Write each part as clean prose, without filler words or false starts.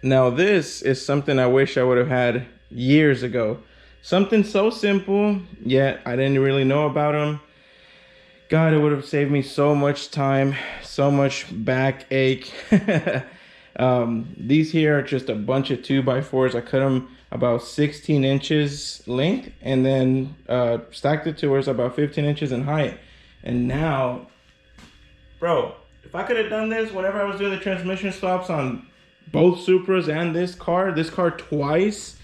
Now this is something I wish I would have had years ago. Something so simple, yet I didn't really know about them. God, it would have saved me so much time, so much backache. These here are just a bunch of 2x4s. I cut them about 16 inches length and then stacked it to where it's about 15 inches in height. And now, bro, if I could have done this whenever I was doing the transmission swaps on both Supras and this car twice,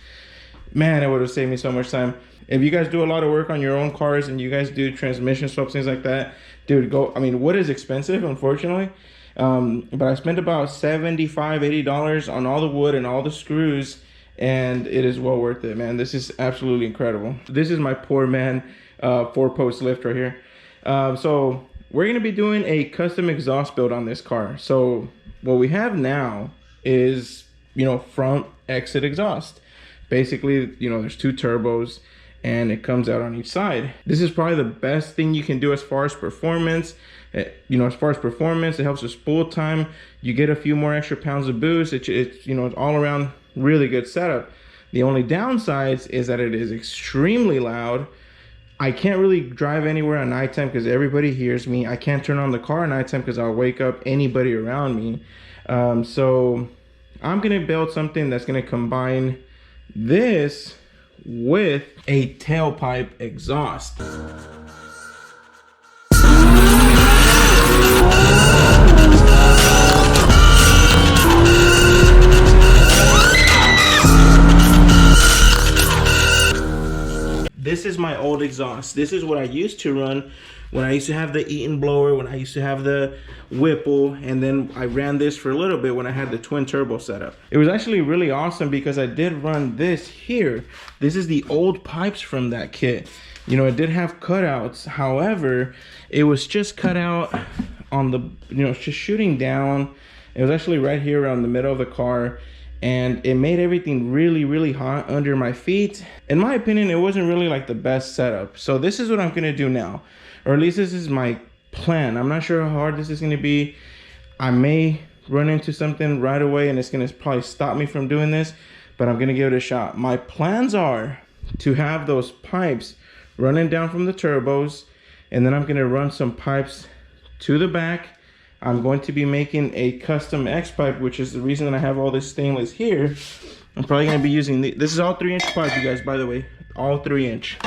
man, it would have saved me so much time. If you guys do a lot of work on your own cars and you guys do transmission swaps, things like that, dude, go. I mean, wood is expensive, unfortunately. But I spent about $75, $80 on all the wood and all the screws, and it is well worth it, man. This is absolutely incredible. This is my poor man 4-post lift right here. So we're gonna be doing a custom exhaust build on this car. So what we have now is, you know, front exit exhaust. Basically, you know, there's 2 turbos and it comes out on each side. This is probably the best thing you can do as far as performance. You know, as far as performance, it helps with spool time. You get a few more extra pounds of boost. It's you know, it's all around really good setup. The only downsides is that it is extremely loud. I can't really drive anywhere at nighttime because everybody hears me. I can't turn on the car at nighttime because I'll wake up anybody around me. So I'm gonna build something that's gonna combine this with a tailpipe exhaust. This is my old exhaust. This is what I used to run when I used to have the Eaton blower, when I used to have the Whipple, and then I ran this for a little bit when I had the twin turbo setup. It was actually really awesome because I did run this here. This is the old pipes from that kit. You know, it did have cutouts. However, it was just cut out on the, you know, just shooting down. It was actually right here around the middle of the car. And it made everything really, really hot under my feet. In my opinion, it wasn't really like the best setup. So this is what I'm gonna do now. Or at least this is my plan. I'm not sure how hard this is gonna be. I may run into something right away and it's gonna probably stop me from doing this, but I'm gonna give it a shot. My plans are to have those pipes running down from the turbos, and then I'm gonna run some pipes to the back. I'm going to be making a custom X-pipe, which is the reason that I have all this stainless here. I'm probably going to be using this is all 3-inch pipe, you guys, by the way, all 3-inch.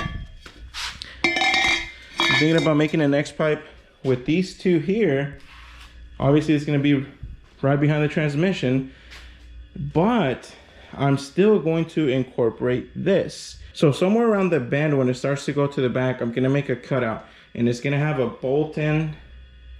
I'm thinking about making an X-pipe with these 2 here. Obviously it's going to be right behind the transmission, but I'm still going to incorporate this. So somewhere around the bend, when it starts to go to the back, I'm going to make a cutout, and it's going to have a bolt-in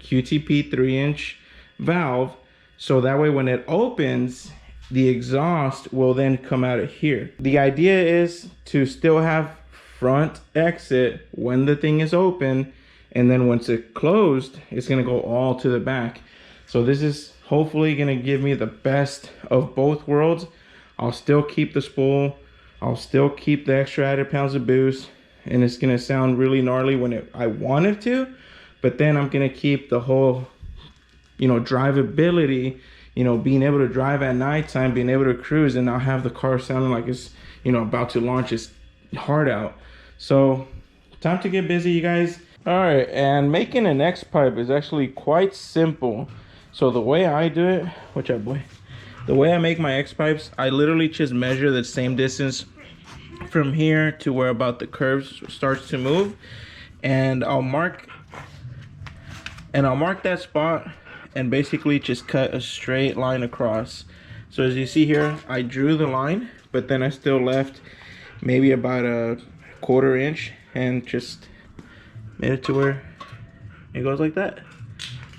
QTP 3-inch valve, so that way when it opens, the exhaust will then come out of here. The idea is to still have front exit when the thing is open, and then once it's closed, it's going to go all to the back. So this is hopefully going to give me the best of both worlds. I'll still keep the spool, I'll still keep the extra added pounds of boost, and it's going to sound really gnarly when I want it to. But then I'm gonna keep the whole, you know, drivability, you know, being able to drive at nighttime, being able to cruise, and not have the car sounding like it's, you know, about to launch its heart out. So time to get busy, you guys. All right, and making an X-pipe is actually quite simple. So the way I do it, watch out, boy. The way I make my X-pipes, I literally just measure the same distance from here to where about the curve starts to move, and I'll mark that spot and basically just cut a straight line across. So as you see here, I drew the line, but then I still left maybe about a 1/4 inch and just made it to where it goes like that.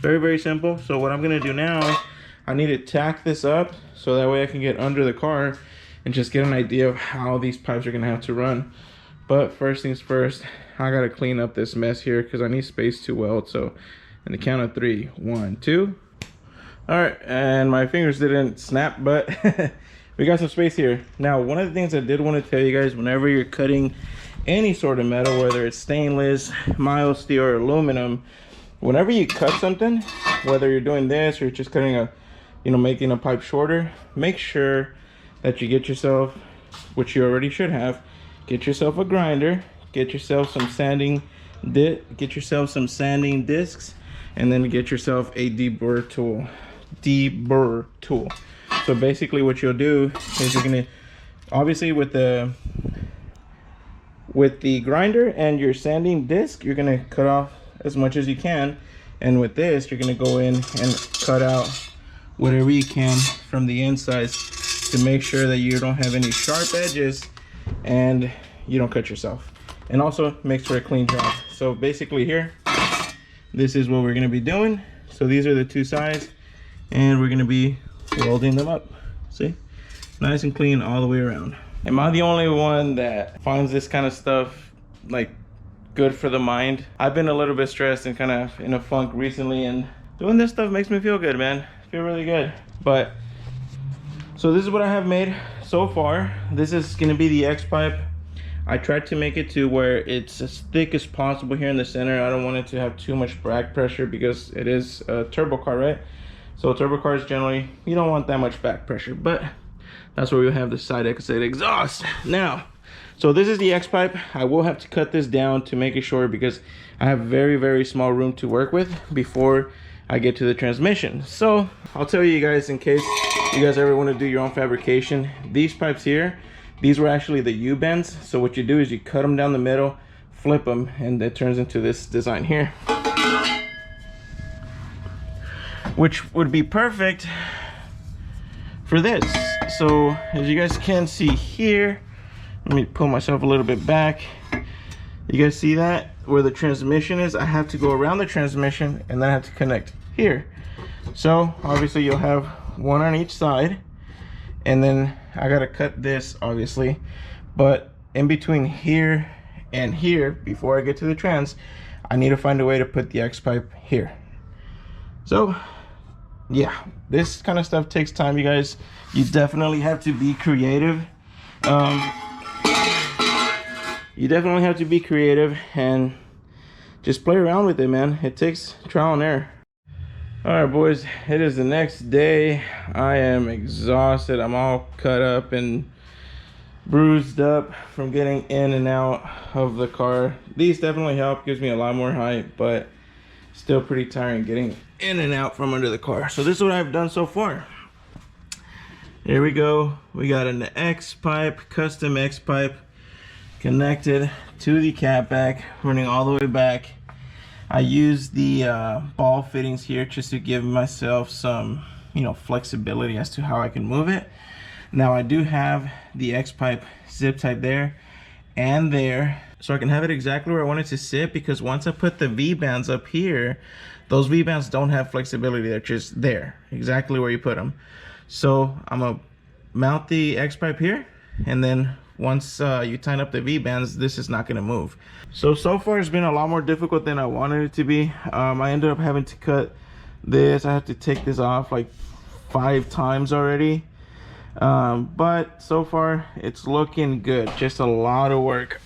Very, very simple. So what I'm gonna do now, I need to tack this up so that way I can get under the car and just get an idea of how these pipes are gonna have to run. But first things first, I gotta clean up this mess here because I need space to weld. So on the count of 3, 1, 2. All right, and my fingers didn't snap, but we got some space here. Now, one of the things I did want to tell you guys, whenever you're cutting any sort of metal, whether it's stainless, mild steel, or aluminum, whenever you cut something, whether you're doing this or just cutting a you know, making a pipe shorter, make sure that you get yourself, which you already should have, get yourself a grinder, get yourself some sanding discs, and then get yourself a deburr tool. So basically what you'll do is you're gonna, obviously with the grinder and your sanding disc, you're gonna cut off as much as you can, and with this you're gonna go in and cut out whatever you can from the insides to make sure that you don't have any sharp edges and you don't cut yourself, and also makes for a clean job. So basically here, this is what we're gonna be doing. So these are the two sides, and we're gonna be welding them up. See, nice and clean all the way around. Am I the only one that finds this kind of stuff like good for the mind? I've been a little bit stressed and kind of in a funk recently, and doing this stuff makes me feel good, man. I feel really good. But so this is what I have made so far. This is gonna be the X-pipe. I tried to make it to where it's as thick as possible here in the center. I don't want it to have too much back pressure because it is a turbo car, right? So turbo cars generally, you don't want that much back pressure, but that's where we have the side exit exhaust. Now, so this is the X-pipe. I will have to cut this down to make it short because I have very, very small room to work with before I get to the transmission. So I'll tell you guys, in case you guys ever want to do your own fabrication, these pipes here, these were actually the U-bends. So what you do is you cut them down the middle, flip them, and it turns into this design here, which would be perfect for this. So as you guys can see here, let me pull myself a little bit back. You guys see that where the transmission is? I have to go around the transmission and then I have to connect here. So obviously you'll have one on each side, and then I gotta cut this obviously, but in between here and here, before I get to the trans, I need to find a way to put the X-pipe here. So yeah, this kind of stuff takes time, you guys. You definitely have to be creative. You definitely have to be creative and just play around with it, man. It takes trial and error. All right, boys, it is the next day. I am exhausted. I'm all cut up and bruised up from getting in and out of the car. These definitely help, gives me a lot more height, but still pretty tiring getting in and out from under the car. So this is what I've done so far. Here we go. We got an X-pipe, custom X-pipe, connected to the catback, running all the way back. I used the ball fittings here just to give myself some, you know, flexibility as to how I can move it. Now I do have the X-pipe zip tied there and there, so I can have it exactly where I want it to sit, because once I put the V-bands up here, those V-bands don't have flexibility. They're just there, exactly where you put them. So I'm gonna mount the X-pipe here, and then once you tighten up the V-bands, this is not gonna move. So far it's been a lot more difficult than I wanted it to be. I ended up having to cut this. I have to take this off like 5 times already. But so far it's looking good. Just a lot of work.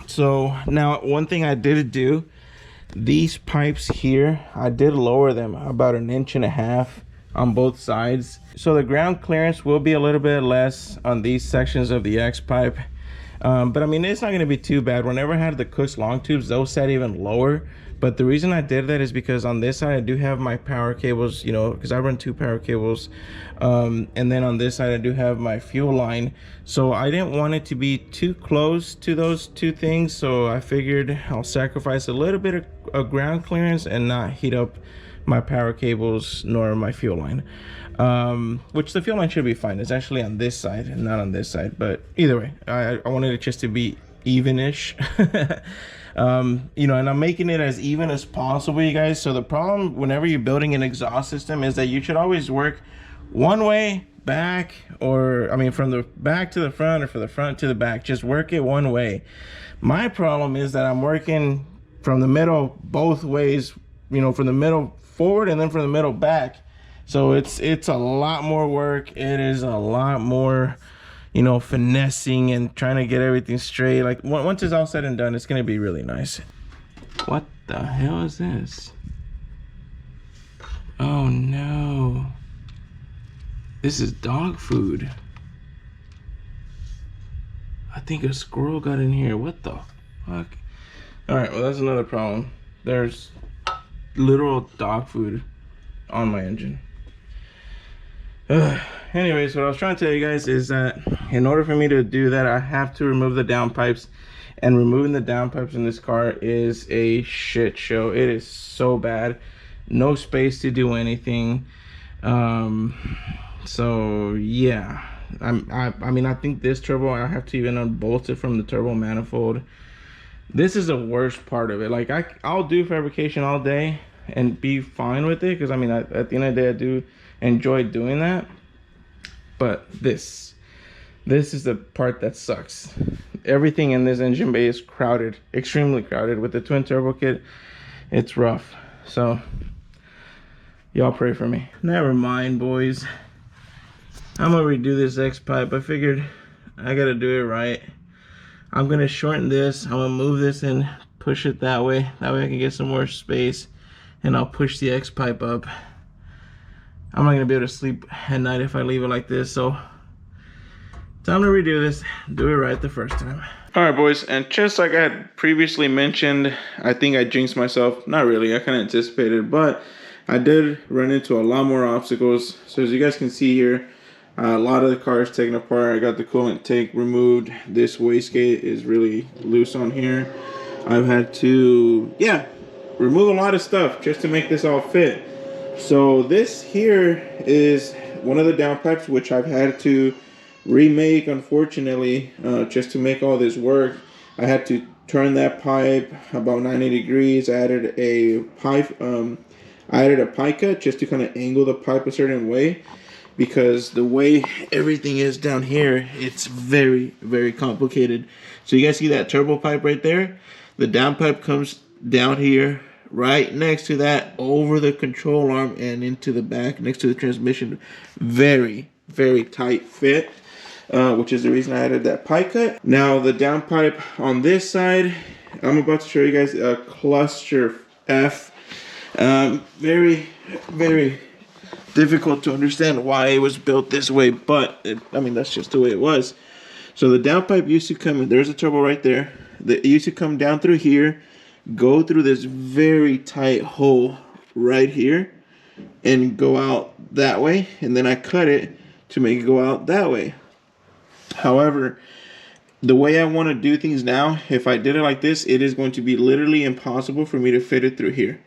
So now one thing I did do, these pipes here, I did lower them about 1.5 inches on both sides, so the ground clearance will be a little bit less on these sections of the X-pipe. But I mean, it's not going to be too bad. Whenever I had the Cook's long tubes, those sat even lower. But the reason I did that is because on this side I do have my power cables, you know, because I run 2 power cables, and then on this side I do have my fuel line. So I didn't want it to be too close to those 2 things, so I figured I'll sacrifice a little bit of ground clearance and not heat up my power cables nor my fuel line, which the fuel line should be fine. It's actually on this side and not on this side, but either way, I wanted it just to be even-ish. You know, and I'm making it as even as possible, you guys. So the problem whenever you're building an exhaust system is that you should always work one way back, or I mean from the back to the front, or from the front to the back. Just work it one way. My problem is that I'm working from the middle both ways, you know, from the middle forward and then from the middle back. So it's a lot more work. It is a lot more, you know, finessing and trying to get everything straight. Like once it's all said and done, it's gonna be really nice. What the hell is this? Oh no. This is dog food. I think a squirrel got in here. What the fuck? Alright, well that's another problem. There's literal dog food on my engine. Anyways, what I was trying to tell you guys is that in order for me to do that, I have to remove the downpipes. And removing the downpipes in this car is a shit show. It is so bad. No space to do anything. So yeah, I mean, I think this turbo, I have to even unbolt it from the turbo manifold. This is the worst part of it. Like I'll do fabrication all day and be fine with it, because I mean, at the end of the day, I do enjoy doing that. But this is the part that sucks. Everything in this engine bay is crowded, extremely crowded. With the twin turbo kit, it's rough. So y'all pray for me. Never mind, boys. I'm gonna redo this X-pipe. I figured I gotta do it right. I'm gonna shorten this. I'm gonna move this and push it that way. That way I can get some more space, and I'll push the X-pipe up. I'm not gonna be able to sleep at night if I leave it like this. So time to redo this. Do it right the first time. All right, boys, and just like I had previously mentioned, I think I jinxed myself. Not really, I kind of anticipated, but I did run into a lot more obstacles. So as you guys can see here, a lot of the car is taken apart. I got the coolant tank removed. This wastegate is really loose on here. I've had to, remove a lot of stuff just to make this all fit. So this here is one of the downpipes, which I've had to remake, unfortunately, just to make all this work. I had to turn that pipe about 90 degrees. I added a pipe, cut just to kind of angle the pipe a certain way, because the way everything is down here, it's very, very complicated. So you guys see that turbo pipe right there? The downpipe comes down here, right next to that, over the control arm and into the back next to the transmission. Very, very tight fit. Which is the reason I added that pipe cut. Now the downpipe on this side, I'm about to show you guys a cluster F. Very, very difficult to understand why it was built this way, but I mean, that's just the way it was. So the downpipe used to come, there's a turbo right there. It used to come down through here, go through this very tight hole right here, and go out that way. And then I cut it to make it go out that way. However, the way I want to do things now, if I did it like this, it is going to be literally impossible for me to fit it through here,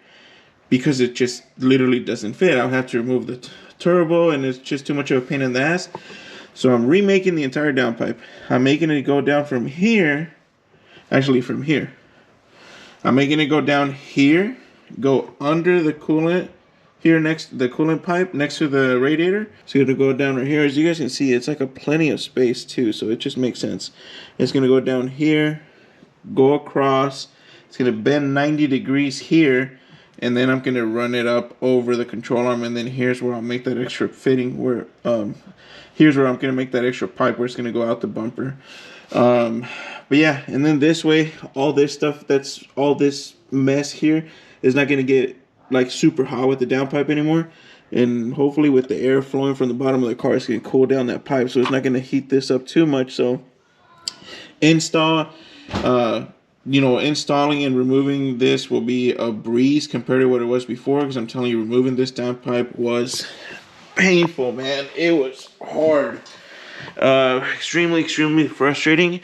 because it just literally doesn't fit. I'll have to remove the turbo, and it's just too much of a pain in the ass. So I'm remaking the entire downpipe. I'm making it go down from here, actually from here. I'm making it go down here, go under the coolant, here next the coolant pipe next to the radiator. So it'll go down right here. As you guys can see, it's like a plenty of space too, so it just makes sense. It's gonna go down here, go across, it's gonna bend 90 degrees here, and then I'm gonna run it up over the control arm, and then here's where I'll make that extra fitting where here's where I'm gonna make that extra pipe where it's gonna go out the bumper. But yeah, and then this way, all this stuff, that's all this mess here is not gonna get like super hot with the downpipe anymore, and hopefully with the air flowing from the bottom of the car, it's gonna cool down that pipe, so it's not gonna heat this up too much. So installing and removing this will be a breeze compared to what it was before, because I'm telling you, removing this downpipe was painful, man. It was hard, extremely frustrating.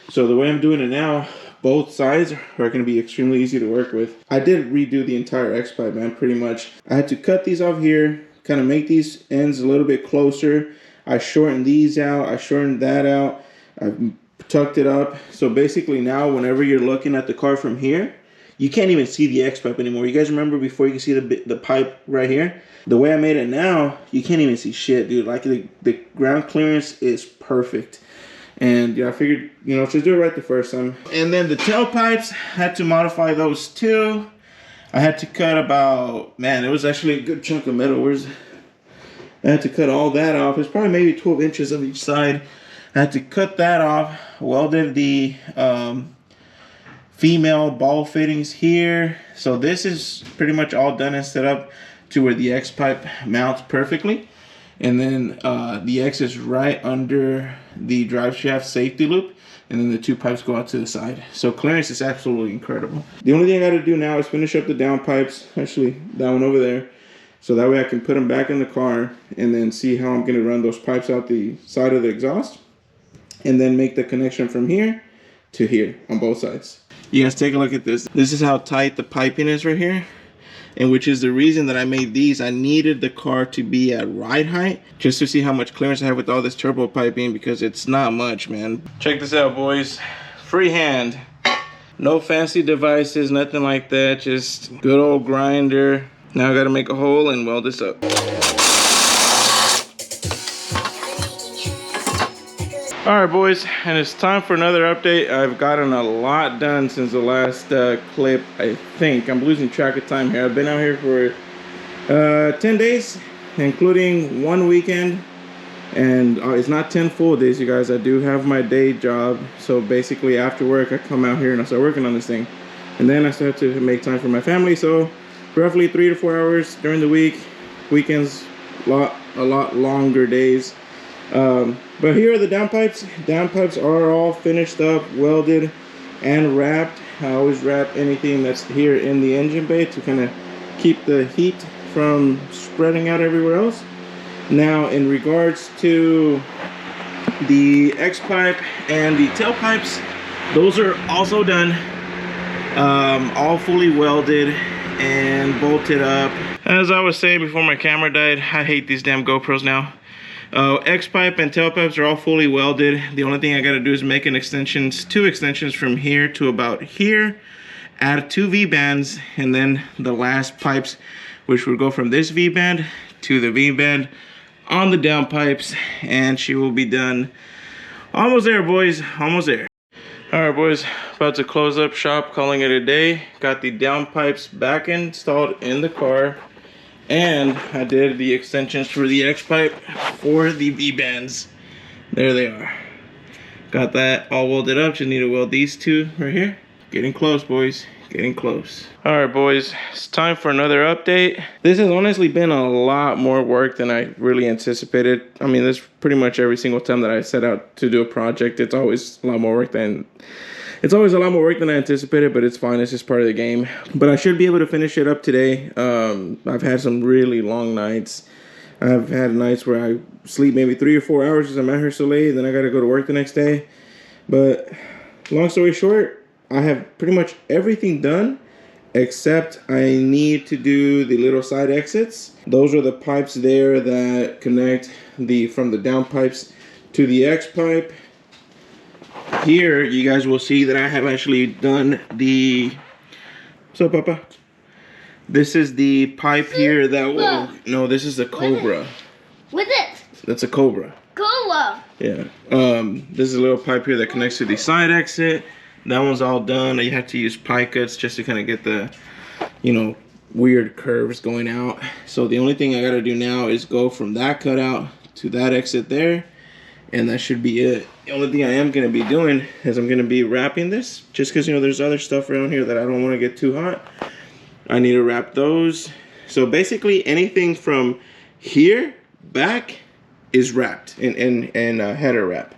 So the way I'm doing it now, both sides are going to be extremely easy to work with. I did redo the entire X-pipe, man, pretty much. I had to cut these off here, kind of make these ends a little bit closer. I shortened these out. I shortened that out. I tucked it up. So basically now, whenever you're looking at the car from here, you can't even see the X-pipe anymore. You guys remember before you could see the pipe right here? The way I made it now, you can't even see shit, dude. Like the ground clearance is perfect. And yeah, I figured, just do it right the first time. And then the tailpipes, had to modify those too. I had to cut about, man, it was actually a good chunk of metal. I had to cut all that off. It's probably maybe 12 inches of each side. I had to cut that off, welded the female ball fittings here. So this is pretty much all done and set up to where the X-pipe mounts perfectly. And then the X is right under the drive shaft safety loop. And then the 2 pipes go out to the side. So clearance is absolutely incredible. The only thing I gotta do now is finish up the down pipes. Actually, that one over there. So that way I can put them back in the car and then see how I'm gonna run those pipes out the side of the exhaust. And then make the connection from here to here on both sides. You guys take a look at this. This is how tight the piping is right here. And which is the reason that I made these. I needed the car to be at ride height just to see how much clearance I have with all this turbo piping, because it's not much, man. Check this out, boys. Freehand. No fancy devices, nothing like that. Just good old grinder. Now I gotta make a hole and weld this up. Alright, boys, and it's time for another update. I've gotten a lot done since the last clip, I think. I'm losing track of time here. I've been out here for 10 days, including 1 weekend. And it's not 10 full days, you guys. I do have my day job. So basically after work, I come out here and I start working on this thing. And then I start to make time for my family. So roughly 3 to 4 hours during the week. Weekends, a lot longer days. But here are the downpipes. Downpipes are all finished up, welded, and wrapped. I always wrap anything that's here in the engine bay to kind of keep the heat from spreading out everywhere else. Now, in regards to the X-pipe and the tailpipes, those are also done, all fully welded and bolted up. As I was saying before my camera died, I hate these damn GoPros now. X-pipe and tailpipes are all fully welded. The only thing I gotta do is make an two extensions from here to about here, add 2 V-bands, and then the last pipes, which will go from this V-band to the V-band on the downpipes, and she will be done. Almost there, boys, almost there. All right, boys, about to close up shop, calling it a day. Got the downpipes back installed in the car. And I did the extensions for the X-pipe for the V-bands. There they are. Got that all welded up. Just need to weld these 2 right here. Getting close, boys. Getting close. All right, boys. It's time for another update. This has honestly been a lot more work than I really anticipated. I mean, this pretty much every single time that I set out to do a project, it's always a lot more work than... It's always a lot more work than I anticipated, but it's fine. It's just part of the game. But I should be able to finish it up today. I've had some really long nights. I've had nights where I sleep maybe 3 or 4 hours because I'm out here so late. Then I got to go to work the next day. But long story short, I have pretty much everything done, except I need to do the little side exits. Those are the pipes there that connect from the down pipes to the X-pipe. Here, you guys will see that I have actually done the... What's up, Papa? This is the pipe here that will... No, this is a Cobra. What's it? That's a Cobra. Cobra. Yeah. This is a little pipe here that connects to the side exit. That one's all done. You have to use pie cuts just to kind of get the, you know, weird curves going out. So the only thing I got to do now is go from that cutout to that exit there. And that should be it. The only thing I am going to be doing is I'm going to be wrapping this. Just because, you know, there's other stuff around here that I don't want to get too hot. I need to wrap those. So basically anything from here back is wrapped in header wrap.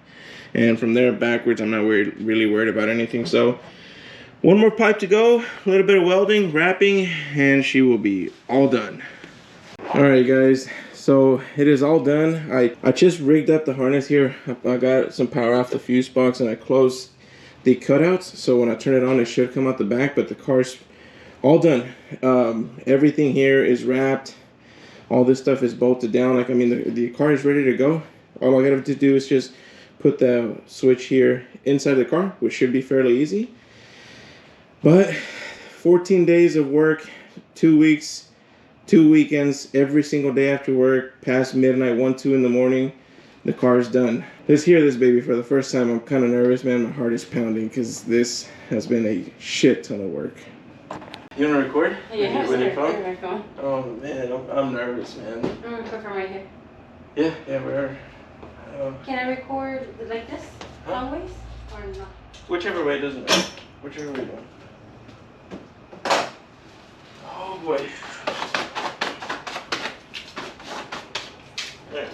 And from there backwards, I'm not really worried about anything. So one more pipe to go. A little bit of welding, wrapping, and she will be all done. All right, guys. So it is all done. I just rigged up the harness here. I got some power off the fuse box and I closed the cutouts. So when I turn it on, it should come out the back, but the car's all done. Everything here is wrapped. All this stuff is bolted down. Like, I mean, the car is ready to go. All I got to do is just put the switch here inside the car, which should be fairly easy. But 14 days of work, 2 weeks, 2 weekends, every single day after work, past midnight, 1, 2 in the morning, the car's done. Let's hear this baby for the first time. I'm kind of nervous, man. My heart is pounding because this has been a shit ton of work. You want to record? Yeah, with your phone? my phone. Oh, man, I'm nervous, man. I'm going to put from right here. Yeah, we are. Can I record like this? Huh? Long ways? Or not? Whichever way, doesn't matter. Whichever way you want. Oh, boy. There.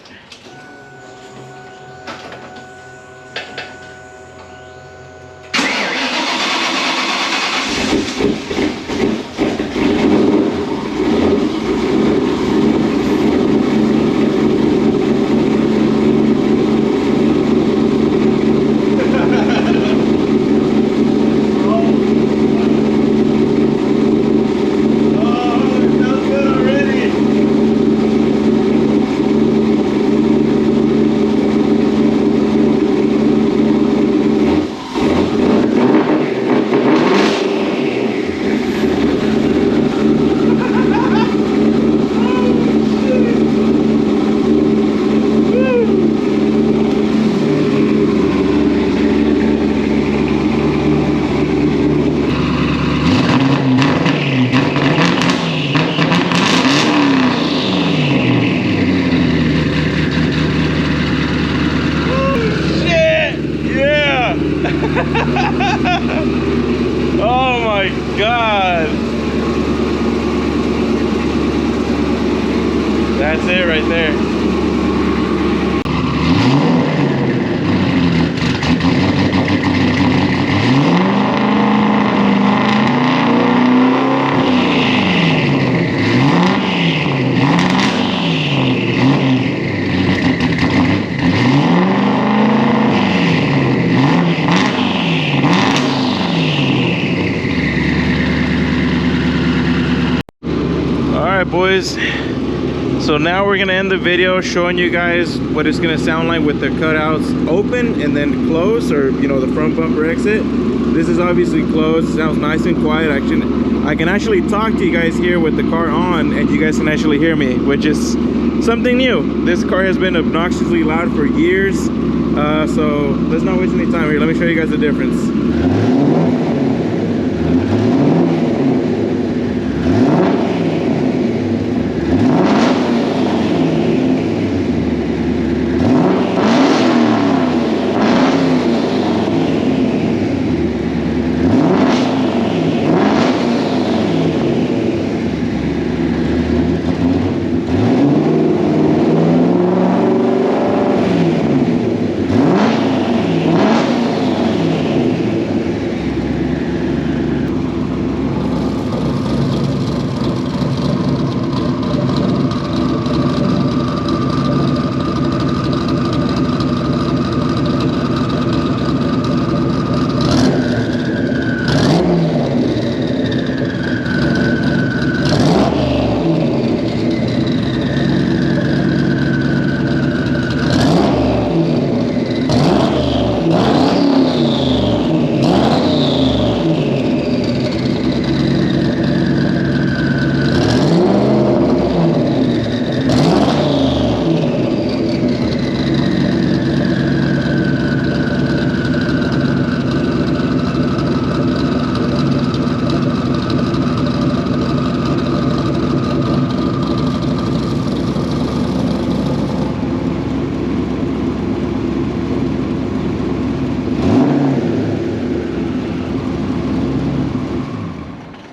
Oh my God. That's it right there. Alright boys, so now we're gonna end the video showing you guys what it's gonna sound like with the cutouts open and then closed, or you know, the front bumper exit. This is obviously closed. It sounds nice and quiet. I can actually talk to you guys here with the car on, and you guys can actually hear me, which is something new. This car has been obnoxiously loud for years, so let's not waste any time here. Let me show you guys the difference.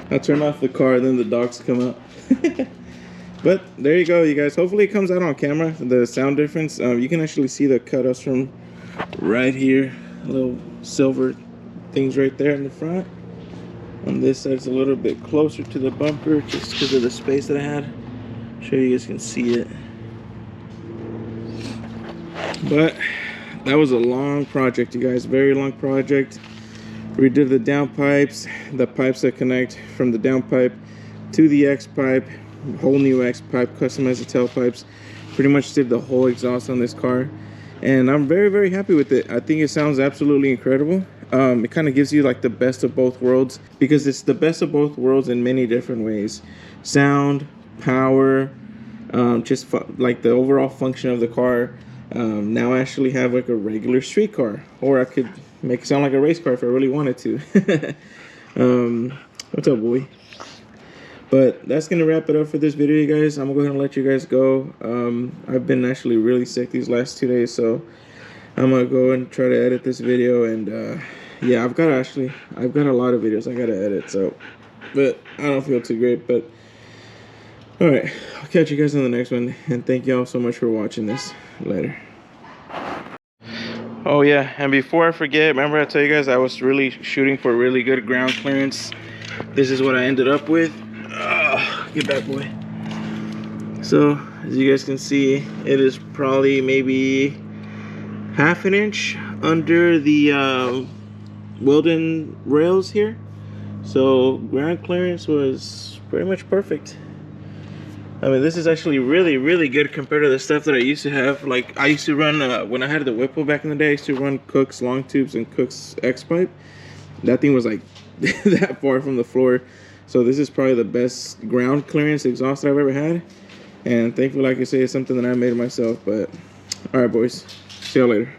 I turn off the car, then the dogs come out. But there you go, you guys. Hopefully it comes out on camera, the sound difference. You can actually see the cutouts from right here. Little silver things right there in the front. On this side, it's a little bit closer to the bumper just because of the space that I had. I'm sure you guys can see it. But that was a long project, you guys. Very long project. Redid the downpipes, the pipes that connect from the downpipe to the X-pipe, whole new X-pipe, customized the tailpipes. Pretty much did the whole exhaust on this car, and I'm very, very happy with it. I think it sounds absolutely incredible. It kind of gives you like the best of both worlds, because it's the best of both worlds in many different ways. Sound, power, just like the overall function of the car. Now I actually have like a regular street car, or I could make it sound like a race car if I really wanted to. What's up, boy? But that's gonna wrap it up for this video, you guys. I'm gonna go ahead and let you guys go. I've been actually really sick these last 2 days, so I'm gonna go and try to edit this video. And yeah, I've got a lot of videos I gotta edit, so, but I don't feel too great. But all right, I'll catch you guys in the next one, and thank you all so much for watching this. Later. Oh yeah, and before I forget, remember I tell you guys I was really shooting for really good ground clearance. This is what I ended up with. Get back, boy. So as you guys can see, it is probably maybe half an inch under the welding rails here. So ground clearance was pretty much perfect. I mean, this is actually really, really good compared to the stuff that I used to have. Like, I used to run, when I had the Whipple back in the day, I used to run Cook's long tubes and Cook's X-pipe. That thing was like that far from the floor. So this is probably the best ground clearance exhaust I've ever had. And thankfully, like I say, it's something that I made myself. But, all right, boys. See y'all later.